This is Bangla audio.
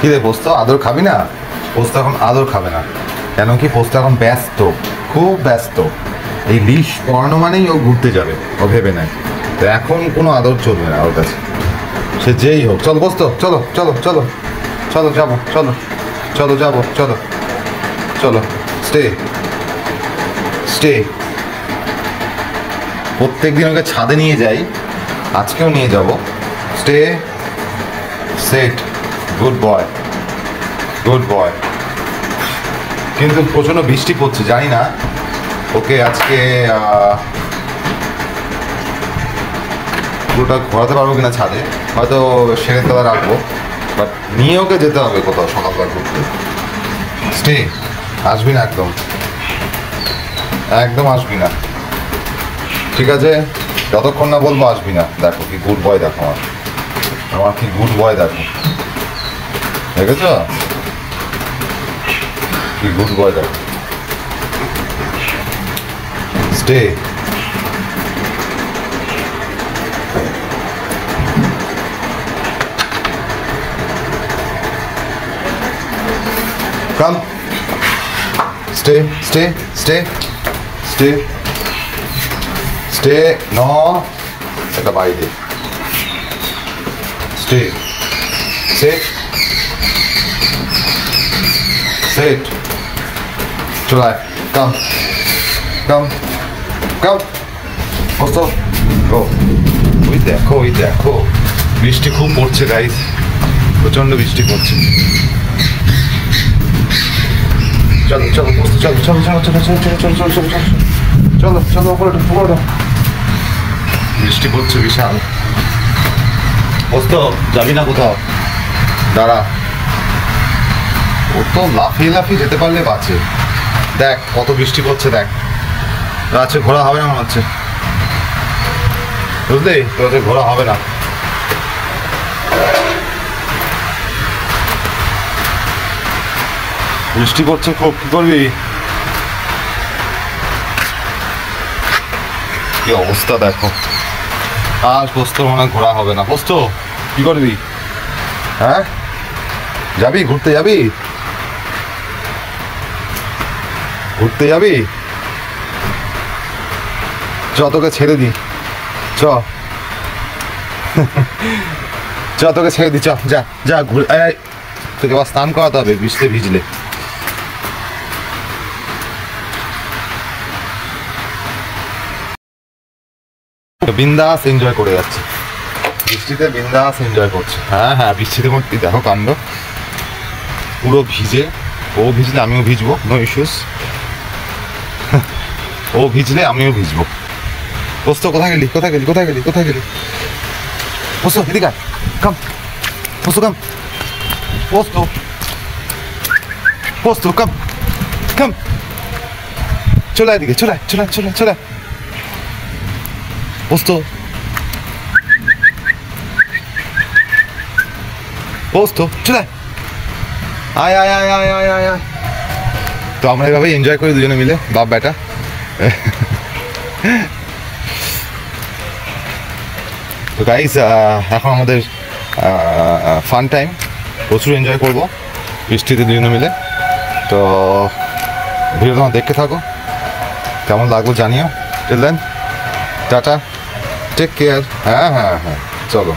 কি রে পোস্ত আদর খাবি না? পোস্ত এখন আদর খাবে না, কেন কি পোস্ত এখন ব্যস্ত, খুব ব্যস্ত। এই লিশ পড়ানো মানেই ও ঘুরতে যাবে, ও ভেবে নেয়। তো এখন কোনো আদর চলবে না ওর কাছে, সে যেই হোক। চলো পোস্ত, চলো চলো চলো চলো যাবো, চলো চলো যাবো, চলো চলো। Stay stay. প্রত্যেক দিন ওকে ছাদে নিয়ে যাই, আজকেও নিয়ে যাব। Stay set, good boy good boy. কিন্তু প্রচণ্ড বৃষ্টি পড়ছে, জানি না ওকে আজকে পুরোটা ঘোরাতে পারবো কিনা ছাদে, হয়তো সেরের তলা রাখবো, বাট নিয়ে ওকে যেতে হবে কোথাও সকালবেলা ঘুরতে। স্টে, আসবি না একদম, একদম আসবি না, ঠিক আছে? যতক্ষণ না বলবো আসবি না। দেখো কি গুড বয়, দেখো আমার আমার কি গুড বয়, দেখো দেখেছ কি গুড বয়, দেখো। Stay. Come. Stay, stay, stay, stay, stay. No. It's a bite. Stay. Sit. Sit. Try. Come. Come. Come. Also. Go. ওই দেখো, ওই দেখো, বৃষ্টি খুব পড়ছে গাইস, প্রচন্ড বৃষ্টি পড়ছে। চলো চলো চলো চলো চলো চলো চলো চলো চলো চলো চলো চলো চলো উপরে উপরে। বৃষ্টি পড়ছে বিশাল। পোস্ত যাবি না কোথাও? দাঁড়া, ও তো লাফিয়ে লাফিয়ে যেতে পারলে বাঁচে। দেখ কত বৃষ্টি পড়ছে, দেখ আছে, ঘোরা হবে না মনে হচ্ছে, বুঝলি? তোর ঘোরা হবে না। বৃষ্টি পড়ছে খুব, কি করবি? কি অবস্থা দেখো। আর পোস্ত মনে হয় ঘোরা হবে না। পোস্ত কি করবি? হ্যাঁ, যাবি ঘুরতে? যাবি ঘুরতে যাবি? চ তোকে ছেড়ে দি, চ চ তোকে ছেড়ে দি, চ যা যা ঘুরে। তোকে আবার স্নান করাতে হবে বৃষ্টিতে ভিজলে। বিন্দাস এনজয় করে যাচ্ছে, বৃষ্টিতে বিন্দাস এনজয় করছে। হ্যাঁ হ্যাঁ, বৃষ্টিতে মধ্যে দেখো কাণ্ড, পুরো ভিজে। ও ভিজলে আমিও ভিজবো, নো ইস্যুস। ও ভিজলে আমিও ভিজবো। পোস্ত কোথায় গেলি, কোথায় গেলি, কোথায় গেলি, কোথায় গেলি? পোস্ত এদিকে কাম, পোস্ত কাম, পোস্ত পোস্ত কাম কাম, চলে এদিকে, চলে চলে চলে চলে। পোস্ত পোস্ত চলে আয় আয় আয় আয় আয় আয় আয়। তো আমরা এভাবে এনজয় করি দুজনে মিলে, বাপ বেটা। তো গাইস, এখন আমাদের ফান টাইম, প্রচুর এনজয় করবো বৃষ্টিতে দুজনে মিলে। তো ভিডিও তোমার দেখতে থাকো, কেমন লাগলো জানিও। Till then tata, take care. হ্যাঁ হ্যাঁ হ্যাঁ, চলো।